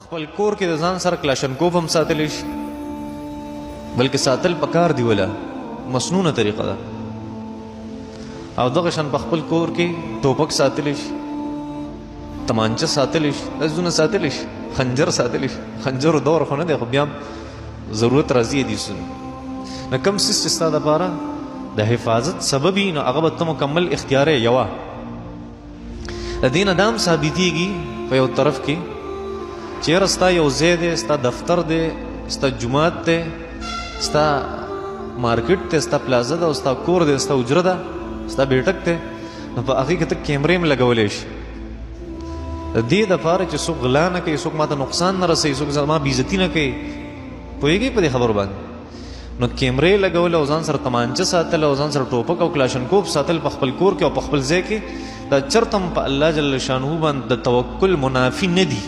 خپل کور کې د ځان سره کلاشنکوف هم ساتلی شي، بلکې ساتل پکار دی ولا مسنونه طریقه ده. او دغه شان په خپل کور کې ټوپک ساتلی شي، تمانچه ساتلی شي، ازونه ساتلی شي، خنجر ساتلی شي. خنجر دور خو نه دی، خو بیا ضرورت راځي دي سن نه کم سیس چې ستا دپاره د حفاظت سبب وي، نو هغه به ته مکمل اختیار یې یوه. د دې نه دا هم ثابتېږي په یو طرف کې چې یاره ستا یو ځای دی، ستا دفتر دی، ستا جومات دی، ستا مارکیټ دی، ستا پلازه ده، او ستا کور دی، ستا حجره ده، ستا بیټک دی، نو په هغې کې ته کیمرې هم لګولی شي د دې دپاره چې څوک غلا نه کوي، څوک ماته نقصان نه رسوي، څوک زما بېعزتي نه کوي. پوهېږئ په دې خبرو باندې؟ نو کیمرې لګول او ځان سره تمانچه ساتل او ځان سره ټوپک او کلاشنکوف ساتل په خپل کور کې او په خپل ځای کې، دا چرته هم په الله جل شانه باندې د توکل منافي نه دي.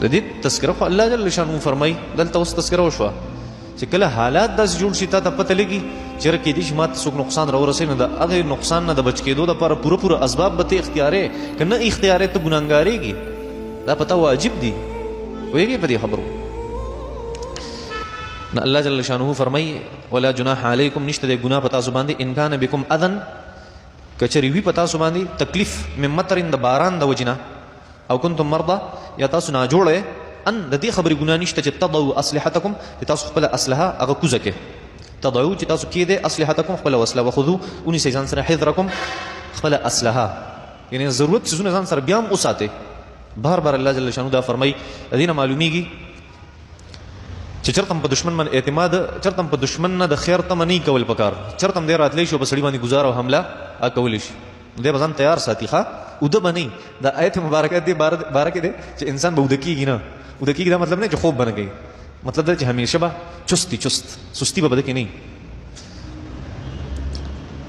د دې تذکره خو الله جل شانه فرمایي، دلته اوس تذکره وشوه چې کله حالات داسې جوړ شي تا ته پته لګي چې یاره کیدای شي ماته څوک نقصان راورسوي، نو د هغې نقصان نه د بچ کېدو دپاره پوره پوره اسباب به ته اختیارې، که نه اختیارې ته ګناهګارېږي. دا په تا واجب دي. پوهېږئ په دې خبرو؟ نو الله جل شانه فرمایي ولا جناح علیکم، نشته دی ګناه په تاسو باندې، ان کان بکم اذن، که چېرې وي په تاسو باندې تکلیف، من مطرن د باران د وجې نه، او کنتم مرضى یا تاسو ناجوړه، ان د دې خبرې ګناه نشته چې تضعوا اسلحتکم، چې تاسو خپله اسلحه هغه کوزه کې، تضعوا چې تاسو کېدی اسلحتکم خپله وسله، وخذو ونیسئ ځان سره حذرکم خپله اسلحه، یعنې ضرورت څیزونه ځان سره بیا هم وساتئ. بار بار الله جل شانه دا فرمایي. د دې نه معلومیږي چې چرته هم په دشمن باندې اعتماد، چرته هم په دشمن نه د خیر تمه نه کول پکار، چرته هم دی راتلی شي په سړي باندې ګزار او حمله کولی شي، دی به ځان تیار ساتي. ښه اوده به نه، د آیت مبارکه دې باره کې دی چې انسان به اوده کېږي نه. اوده کېږي دا مطلب نه چې خوب به نه کوي، مطلب دا چې همیشه به چست سستی به بده کې نه.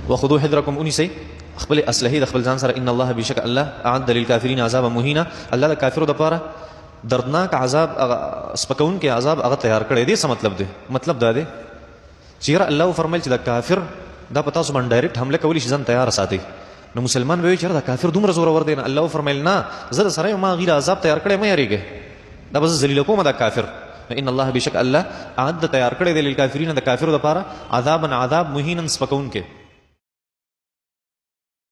وخذوا حذرکم، ونیسئ خپل اسلحې د خپل ځان سره. ان الله بشک الله اعد للکافرین عذابا مهینا، الله د کافرو دپاره دردناک عذاب، سپکونکی عذاب هغه تیار کړی دی. څه مطلب دی؟ مطلب دا دی چې یاره الله فرمایل چې د کافر دا په تاسو باندې ډایرکټ حمله کولی شي، ځان تیار ساتئ. نو مسلمان به وایي چې یاره دا کافر دومره زورور دی. الله فرمایل نه، زه د سره یم، ما هغې عذاب تیار کړی، مه یارېږئ، دا به زه ذلیله کوم دا کافر. ان الله بشک الله اعد تیار کړی دی للکافرین د کافرو دپاره عذابا عذاب مهینا سپکونکی.